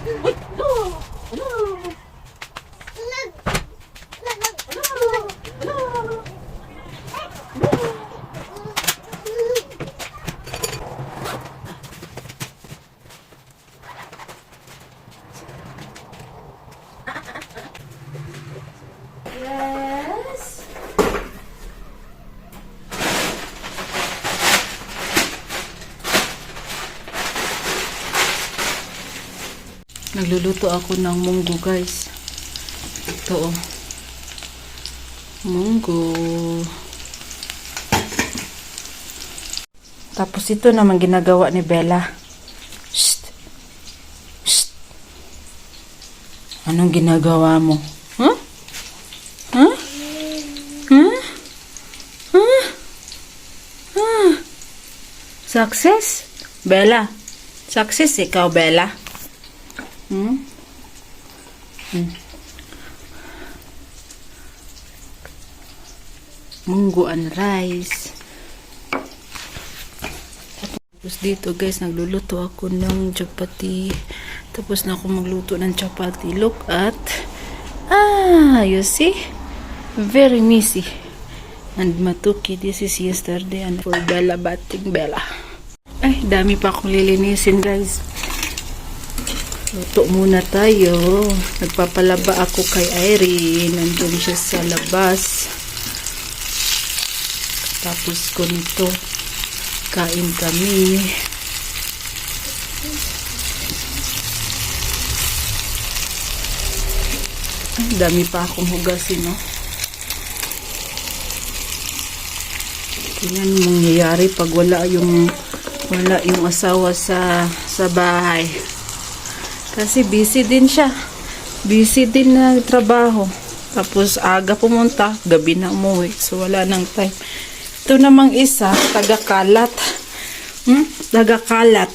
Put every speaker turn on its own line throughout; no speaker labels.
Uy! No! No! Yes. Nagluluto ako ng munggo, guys. Ito, oh. Munggo. Tapos ito naman ginagawa ni Bella. Shh. Shh. Anong ginagawa mo? Huh? Huh? Huh? Huh? Huh? Success? Bella. Success ikaw, Bella. Hmm? Hmm. Munggo and rice. Tapos dito, guys, nagluluto ako ng chapati. Tapos na ako magluto ng chapati. Look at, you see? Very messy. And matuki, this is yesterday. And for Bella, bating Bella. Ay, dami pa akong lilinisin, guys. Luto muna tayo. Nagpapalaba ako kay Irene. Nandun siya sa labas. Tapos ko nito, kain kami. Ay, dami pa akong hugasin, no? Tingnan mangyayari pag wala yung asawa sa bahay. Kasi busy din siya. Busy din na trabaho. Tapos aga pumunta, gabi na umuwi. So wala nang time. Ito namang isa, taga-kalat. Taga-kalat.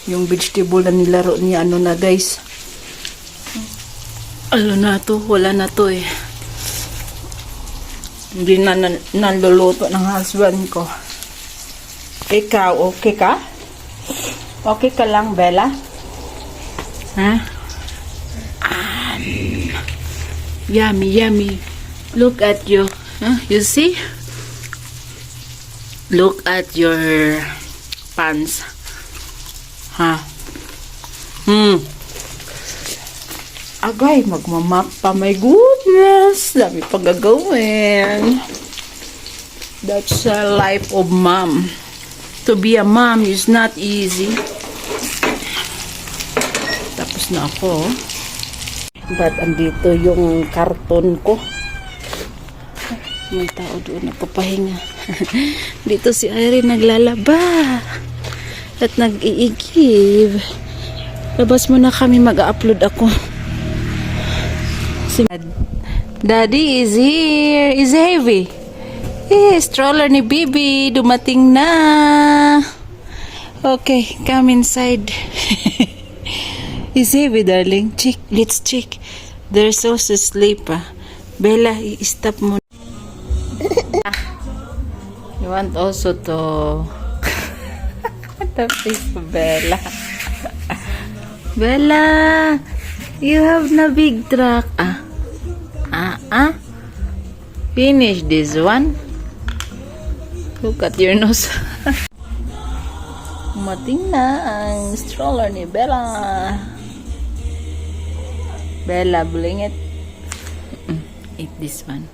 Yung vegetable na nilaro niya, ano na, guys. Ano na to? Wala na to eh. Hindi na naluluto ng husband ko. Ikaw, okay ka? Okay ka lang, Bella? Ha? Yummy, yummy. Look at you. You see? Look at your pants. Ha? Agay, magmamap pa. My goodness. Dami pa gagawin. That's the life of mom. To be a mom is not easy. Tapos na ako. But andito yung karton ko. May tao doon nagpapahinga. Dito si Irene naglalaba. At nag-iigib. Labas muna kami, mag-upload ako. Si Daddy is here. Is heavy. Stroller ni Bibi. Dumating na. Okay, come inside. Is heavy, darling. Check. Let's check. There's also sleep. Bella, i-stop mo. You want also to the face of Bella. Bella, you have na big truck. Finish this one. Look at your nose. Umating na ang stroller ni Bella. Bella, bling it. Eat this one.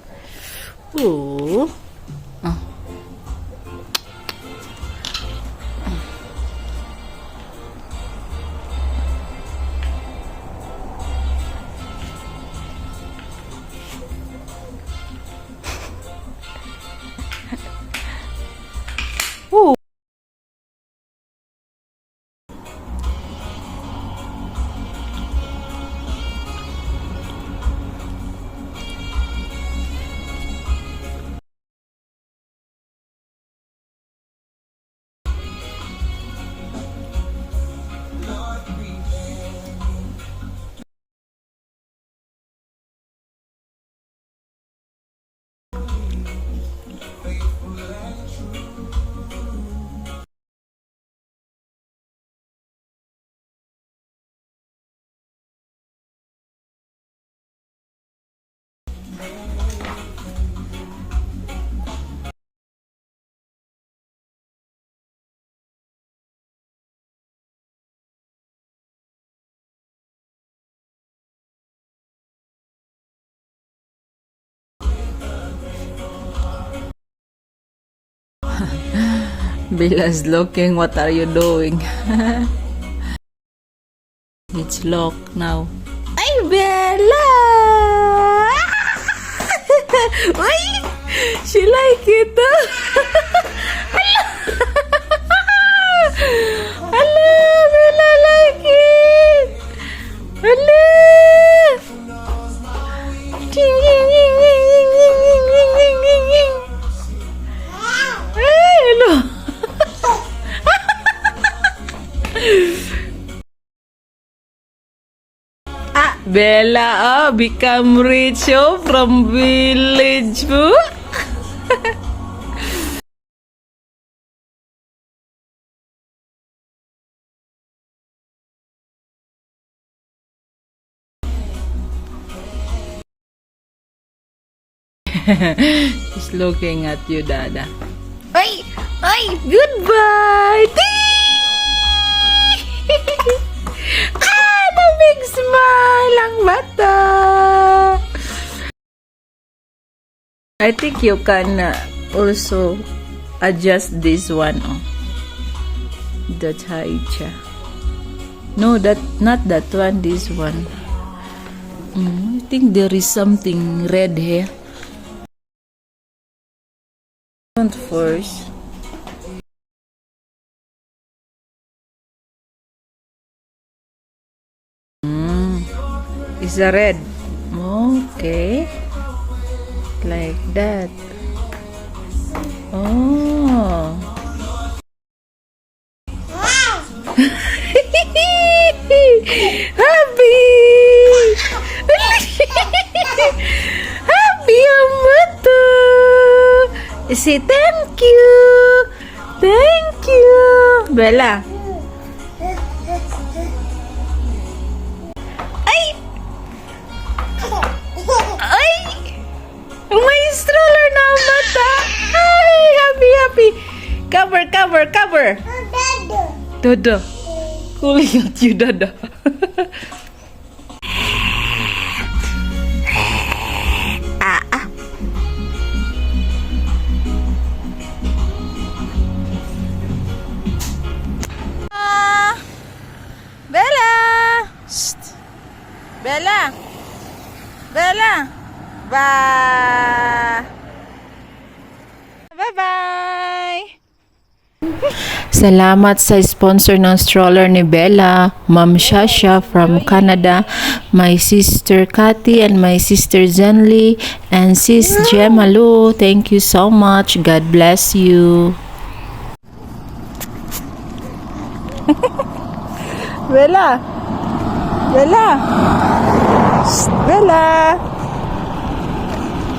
Ooh. Bella's looking, what are you doing? It's locked now. Ay, Bella! Ay! She like it. Hello, Bella like it. Hello. Ching, ching, ching, ching, ching, ching, ching, ching, ching, ching. Ay, hello. Bella, become rich from village po. He's looking at you, Dada. Ay! Ay! Goodbye! The big smile ang bata. I think you can also adjust this one. Oh. That's Haicha. No, not that one. This one. I think there is something red here. Don't force. Is a red. Okay. Like that. Oh. Happy! Happy ang mata! Say thank you! Thank you! Bella. May stroller na ang mata. Ay, happy. Cover. Dada. Calling at you, Dada. Bella. Shh. Bella. Bye-bye! Salamat sa sponsor ng stroller ni Bella, Ma'am Shasha from Canada, my sister Cathy and my sister Zenly, and sis Gemma Lu. Thank you so much. God bless you. Bella! Bella!